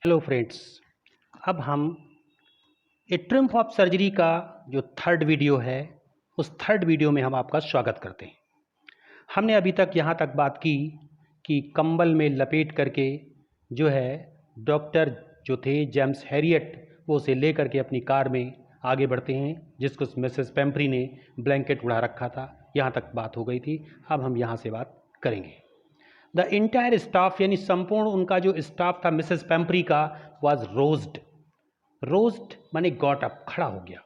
Hello friends. अब हम ए triumph of surgery का जो थर्ड वीडियो है उस थर्ड वीडियो में हम आपका स्वागत करते हैं। हमने अभी तक यहाँ तक बात की कि कंबल में लपेट करके जो है डॉक्टर जो थे जेम्स हैरियट वो उसे ले करके अपनी कार में आगे बढ़ते हैं, जिसको मिसेस पेम्प्री ने ब्लैंकेट उड़ा रखा था। यहाँ तक बात हो गई थी। अब हम यहाँ से बात करेंगे। द इंटायर स्टाफ यानी संपूर्ण उनका जो स्टाफ था मिसेस पेम्प्री का वॉज रोज्ड। रोज्ड माने गॉट अप, खड़ा हो गया।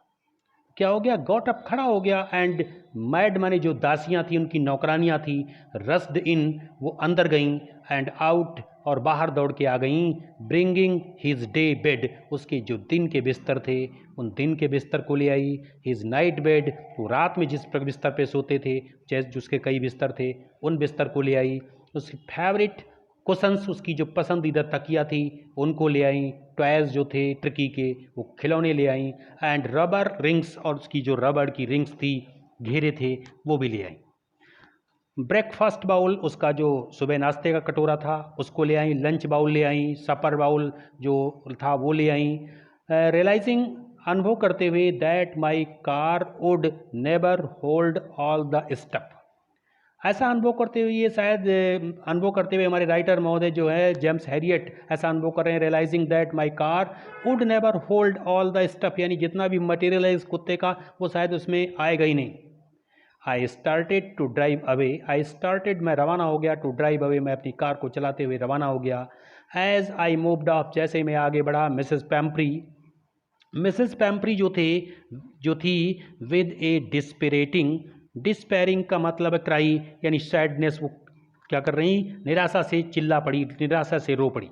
क्या हो गया? गॉट अप, खड़ा हो गया। एंड मैड माने जो दासियां थी, उनकी नौकरानियां थी, रस्ड इन, वो अंदर गईं, एंड आउट और बाहर दौड़ के आ गईं, ब्रिंगिंग हिज डे बेड, उसके जो दिन के बिस्तर थे उन दिन के बिस्तर को ले आई। हिज नाइट बेड, वो रात में जिस बिस्तर पे सोते थे, जैसे जिसके कई बिस्तर थे, उन बिस्तर को ले आई। उसकी फेवरेट कुशंस, उसकी जो पसंदीदा तकिया थी, उनको ले आई। टॉयज जो थे ट्रिकी के, वो खिलौने ले आई। एंड रबर रिंग्स, और उसकी जो रबड़ की रिंग्स थी, घेरे थे, वो भी ले आई। ब्रेकफास्ट बाउल, उसका जो सुबह नाश्ते का कटोरा था, उसको ले आई। लंच बाउल ले आई। सपर बाउल जो था वो ले आई। रियलाइजिंग, अनुभव करते हुए, that my car would never hold all the stuff. ऐसा अनुभव करते हुए, ये शायद अनुभव करते हुए हमारे राइटर महोदय जो है जेम्स हैरियट ऐसा अनुभव कर रहे हैं। Realising that my car would never hold all the stuff, यानी जितना भी मटेरियल है इस कुत्ते का वो शायद उसमें आएगा ही नहीं। I started to drive away, I started, मैं रवाना हो गया, टू ड्राइव अवे, मैं अपनी कार को चलाते हुए रवाना हो गया। एज आई मूव्ड ऑफ, जैसे मैं आगे बढ़ा, मिसेस पैम्प्री जो थी विद ए डिस्पेरेटिंग, डिस्पेयरिंग का मतलब है क्राई, यानी सैडनेस, वो क्या कर रही, निराशा से चिल्ला पड़ी, निराशा से रो पड़ी।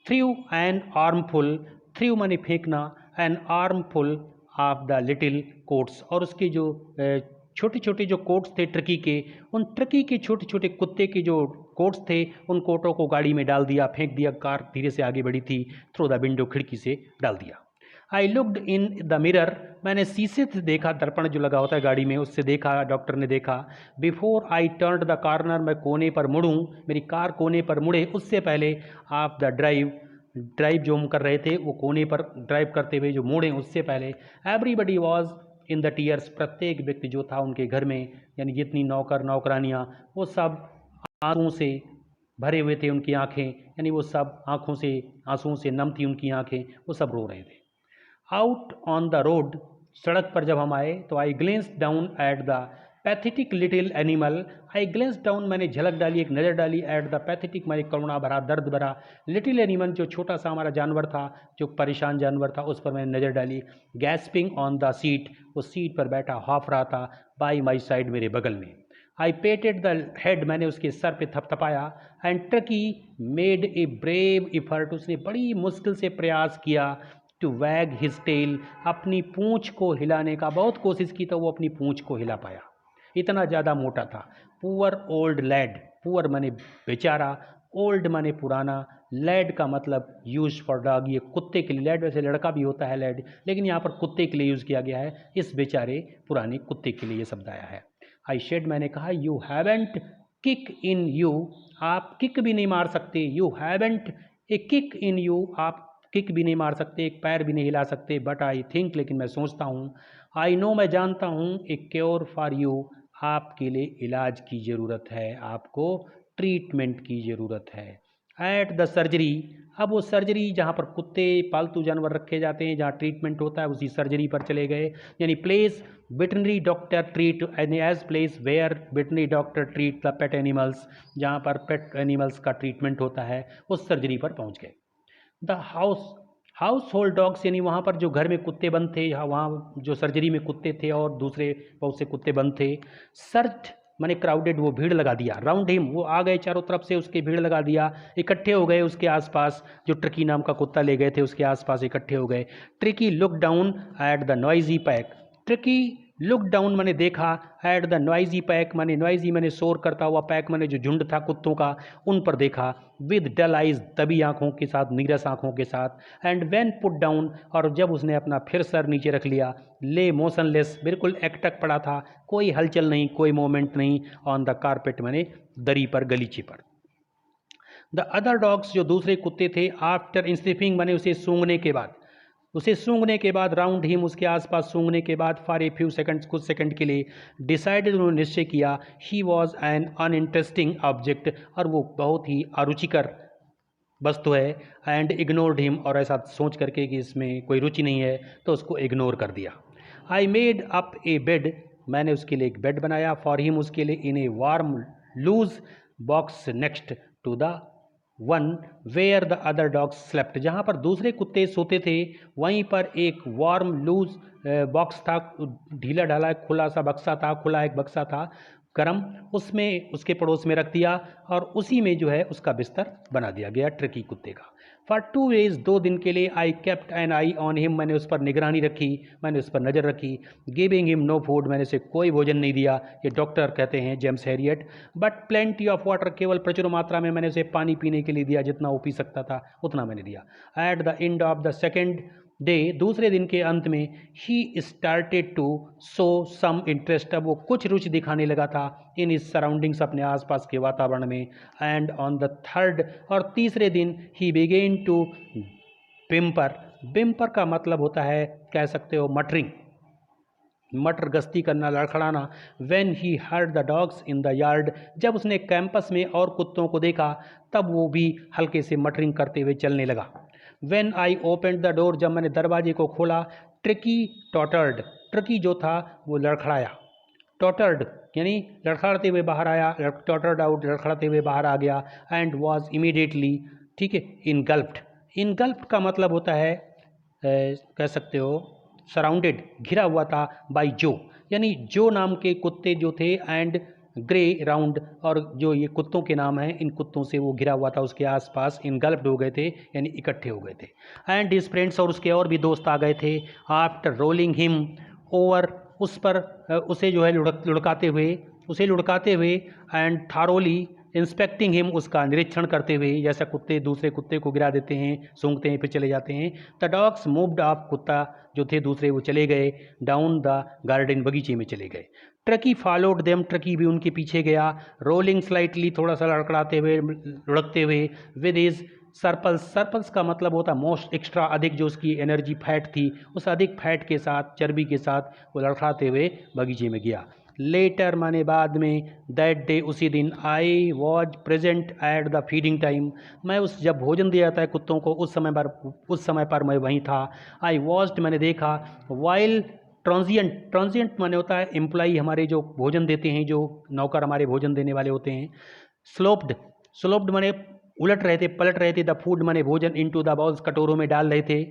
थ्रू एन आर्मफुल, थ्रू माने फेंकना, an armful of the little coats, और उसके जो छोटे छोटे जो कोट्स थे ट्रकी के, उन ट्रकी के छोटे छोटे कुत्ते के जो कोट्स थे, उन कोटों को गाड़ी में डाल दिया, फेंक दिया। कार धीरे से आगे बढ़ी थी, थ्रू द विंडो, खिड़की से डाल दिया। I looked in the mirror, मैंने शीशे से देखा, दर्पण जो लगा होता है गाड़ी में, उससे देखा, डॉक्टर ने देखा। Before I turn the corner, मैं कोने पर मुड़ूं, मेरी कार कोने पर मुड़े उससे पहले, ऑफ द ड्राइव, ड्राइव जो हम कर रहे थे वो कोने पर ड्राइव करते हुए जो मोड़े उससे पहले, everybody was in the tears, प्रत्येक व्यक्ति जो था उनके घर में, यानी जितनी नौकर नौकरानियाँ, वो सब आंसुओं से भरे हुए थे, उनकी आंखें, यानी वो सब आंसुओं से नम थी उनकी आंखें, वो सब रो रहे थे। आउट ऑन द रोड, सड़क पर जब हम आए तो I glance down at the pathetic little animal, I glance down मैंने झलक डाली, एक नज़र डाली, एट द पैथेटिक मैंने करुणा भरा, दर्द भरा, लिटिल एनिमल जो छोटा सा हमारा जानवर था, जो परेशान जानवर था, उस पर मैंने नज़र डाली। गैस्पिंग ऑन द सीट, वो सीट पर बैठा हाफ रहा था, बाई माई साइड, मेरे बगल में। आई पेटेड द हेड, मैंने उसके सर पे थपथपाया। And Tricki made a brave effort, उसने बड़ी मुश्किल से प्रयास किया, टू वैग हिज टेल, अपनी पूंछ को हिलाने का बहुत कोशिश की तो वो अपनी पूंछ को हिला पाया, इतना ज़्यादा मोटा था। पुअर ओल्ड लैड, पुअर माने बेचारा, ओल्ड माने पुराना, लैड का मतलब यूज फॉर डॉग, ये कुत्ते के लिए, लैड वैसे लड़का भी होता है लैड, लेकिन यहाँ पर कुत्ते के लिए यूज़ किया गया है, इस बेचारे पुराने कुत्ते के लिए ये शब्द आया है। आई शेड, मैंने कहा, you haven't kick in you, आप किक भी नहीं मार सकते, you haven't a kick in you, आप किक भी नहीं मार सकते, एक पैर भी नहीं हिला सकते, बट आई थिंक, लेकिन मैं सोचता हूँ, आई नो, मैं जानता हूँ, ए क्योर फॉर यू, आपके लिए इलाज की ज़रूरत है, आपको ट्रीटमेंट की ज़रूरत है। एट द सर्जरी, अब वो सर्जरी जहाँ पर कुत्ते पालतू जानवर रखे जाते हैं, जहाँ ट्रीटमेंट होता है, उसी सर्जरी पर चले गए, यानी place veterinary doctor treat, as place where veterinary doctor treat the pet animals, जहाँ पर पेट एनिमल्स का ट्रीटमेंट होता है, उस सर्जरी पर पहुँच गए। द हाउस होल्ड डॉग्स, यानी वहाँ पर जो घर में कुत्ते बंद थे, वहाँ जो सर्जरी में कुत्ते थे और दूसरे बहुत से कुत्ते बंद थे। सर्च माने क्राउडेड, वो भीड़ लगा दिया, राउंड हिम, वो आ गए चारों तरफ से, उसके भीड़ लगा दिया, इकट्ठे हो गए उसके आसपास, जो ट्रिकी नाम का कुत्ता ले गए थे उसके आसपास इकट्ठे हो गए। Tricky look down at the noisy pack, tricky look down मैंने देखा, एट द नॉइजी पैक माने नॉइजी मैंने शोर करता हुआ, पैक मैंने जो झुंड था कुत्तों का, उन पर देखा। विद डल आइज, दबी आंखों के साथ, नीरस आंखों के साथ। एंड व्हेन पुट डाउन, और जब उसने अपना फिर सर नीचे रख लिया, ले मोशनलेस, बिल्कुल एकटक पड़ा था, कोई हलचल नहीं, कोई मोमेंट नहीं, ऑन द कारपेट मैंने दरी पर, गलीचे पर। द अदर डॉग्स जो दूसरे कुत्ते थे आफ्टर स्निफिंग माने उसे सूंघने के बाद राउंड हिम उसके आसपास सूंघने के बाद फॉर ए फ्यू सेकंड्स कुछ सेकंड के लिए डिसाइडेड उन्होंने निश्चय किया he was an uninteresting object और वो बहुत ही अरुचिकर वस्तु है एंड इग्नोर्ड हिम और ऐसा सोच करके कि इसमें कोई रुचि नहीं है तो उसको इग्नोर कर दिया। I made up A bed मैंने उसके लिए एक बेड बनाया फॉर हिम उसके लिए in a warm loose box next to the one where the other dogs slept जहाँ पर दूसरे कुत्ते सोते थे वहीं पर एक वार्म लूज बॉक्स था, ढीला ढाला खुला सा बक्सा था, खुला एक बक्सा था गर्म, उसमें उसके पड़ोस में रख दिया और उसी में जो है उसका बिस्तर बना दिया गया ट्रकी कुत्ते का। फॉर 2 डेज 2 दिन के लिए I kept an eye on him मैंने उस पर निगरानी रखी, मैंने उस पर नज़र रखी। गिविंग हिम नो फूड मैंने उसे कोई भोजन नहीं दिया, ये डॉक्टर कहते हैं James Harriet. But plenty of water केवल प्रचुर मात्रा में मैंने उसे पानी पीने के लिए दिया, जितना वो पी सकता था उतना मैंने दिया। At the end of the second day दूसरे दिन के अंत में ही started to show some interest अब वो कुछ रुचि दिखाने लगा था इन इस सराउंडिंग्स अपने आसपास के वातावरण में। एंड ऑन द थर्ड और तीसरे दिन ही बिगेन टू बिम्पर का मतलब होता है कह सकते हो मटरिंग, मटर गश्ती करना, लड़खड़ाना। When he heard the dogs in the yard जब उसने कैंपस में और कुत्तों को देखा तब वो भी हल्के से मटरिंग करते हुए चलने लगा। When I open the door जब मैंने दरवाजे को खोला ट्रिकी टॉटर्ड ट्रिकी जो था वो लड़खड़ाया, टॉटर्ड यानी लड़खड़ाते हुए बाहर आया, टॉटर्ड आउट लड़खड़ाते हुए बाहर आ गया। एंड वॉज इमीडिएटली ठीक है इनगल्फ्ड का मतलब होता है कह सकते हो सराउंडेड घिरा हुआ था बाई जो यानी जो नाम के कुत्ते जो थे एंड ग्रे राउंड और जो ये कुत्तों के नाम हैं इन कुत्तों से वो घिरा हुआ था, उसके आसपास इनगल्फ्ड हो गए थे यानी इकट्ठे हो गए थे। एंड हिज फ्रेंड्स और उसके और भी दोस्त आ गए थे। आफ्टर रोलिंग हिम ओवर उस पर उसे जो है लुढ़काते हुए एंड थारोली इंस्पेक्टिंग हिम उसका निरीक्षण करते हुए, जैसा कुत्ते दूसरे कुत्ते को गिरा देते हैं, सूंघते हैं फिर चले जाते हैं। द डॉग्स मूव्ड ऑफ कुत्ता जो थे दूसरे वो चले गए डाउन द गार्डन बगीचे में चले गए। ट्रकी फॉलोड देम ट्रकी भी उनके पीछे गया। रोलिंग स्लाइटली थोड़ा सा लड़खड़ाते हुए लुढ़कते हुए विद इज सर्पल्स का मतलब होता मोस्ट एक्स्ट्रा अधिक जो उसकी एनर्जी फैट थी उस अधिक फैट के साथ चर्बी के साथ वो लड़खड़ाते हुए बगीचे में गया। लेटर माने बाद में दैट डे उसी दिन I was present at the feeding time मैं उस जब भोजन दिया जाता है कुत्तों को उस समय पर मैं वहीं था। आई वॉज्ड मैंने देखा वाइल ट्रांजिएंट माने होता है एम्प्लॉई हमारे जो भोजन देते हैं, जो नौकर हमारे भोजन देने वाले होते हैं। स्लोप्ड माने उलट रहे थे, पलट रहे थे। द फूड माने भोजन इनटू द बाउल्स कटोरों में डाल रहे थे।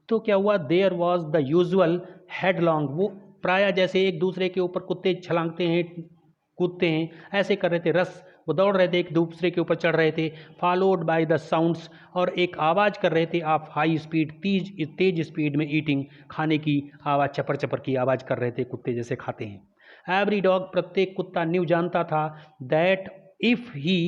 तो क्या हुआ देयर वॉज द यूजुअल हेडलॉन्ग वो प्राय जैसे एक दूसरे के ऊपर कुत्ते छलांगते हैं कूदते हैं ऐसे कर रहे थे, रस वो दौड़ रहे थे एक दूसरे के ऊपर चढ़ रहे थे। फॉलोड बाय द साउंड्स और एक आवाज़ कर रहे थे of high speed Tej speed में ईटिंग खाने की आवाज़, चपर चपर की आवाज़ कर रहे थे कुत्ते जैसे खाते हैं। एवरी डॉग प्रत्येक कुत्ता न्यू जानता था that if he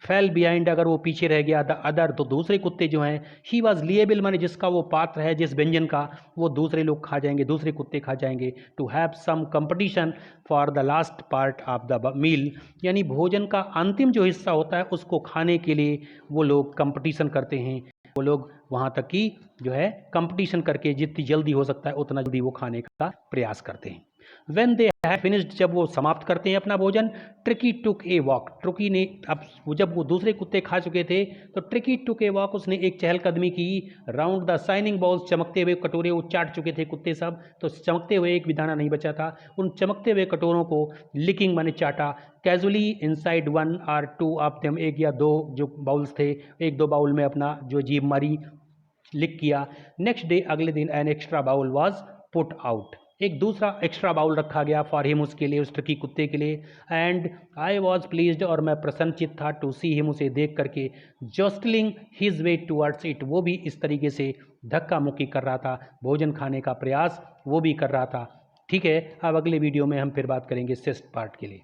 fail behind अगर वो पीछे रह गया द अदर तो दूसरे कुत्ते जो हैं ही वॉज लिएबल माने जिसका वो पात्र है जिस व्यंजन का वो दूसरे लोग खा जाएंगे, दूसरे कुत्ते खा जाएंगे। To have some competition for the last part of the meal यानी भोजन का अंतिम जो हिस्सा होता है उसको खाने के लिए वो लोग कंपटीशन करते हैं, वो लोग वहाँ तक कि जो है कंपटीशन करके जितनी जल्दी हो सकता है उतना जल्दी वो खाने का प्रयास करते हैं। When they had finished जब वो समाप्त करते हैं अपना भोजन tricky took a walk tricky ने अब जब वो दूसरे कुत्ते खा चुके थे तो ट्रिकी टुक ए वॉक उसने एक चहलकदमी की राउंड द शाइनिंग बॉल्स चमकते हुए कटोरे वो चाट चुके थे कुत्ते सब तो चमकते हुए एक भी दाना नहीं बचा था। उन चमकते हुए कटोरों को लिकिंग माने चाटा casually inside 1 or 2 of them एक या दो जो बाउल्स थे एक दो बाउल में अपना जो जीभ मारी लिक किया। नेक्स्ट डे अगले दिन an extra bowl was put out एक दूसरा एक्स्ट्रा बाउल रखा गया फॉर हिम उसके लिए उस ट्रिकी कुत्ते के लिए। एंड आई वॉज प्लीज्ड और मैं प्रसन्नचित था टू सी हिम उसे देख करके जस्टलिंग हिज वे टूवर्ड्स इट वो भी इस तरीके से धक्का मुक्की कर रहा था, भोजन खाने का प्रयास वो भी कर रहा था। ठीक है, अब अगले वीडियो में हम फिर बात करेंगे 6th पार्ट के लिए।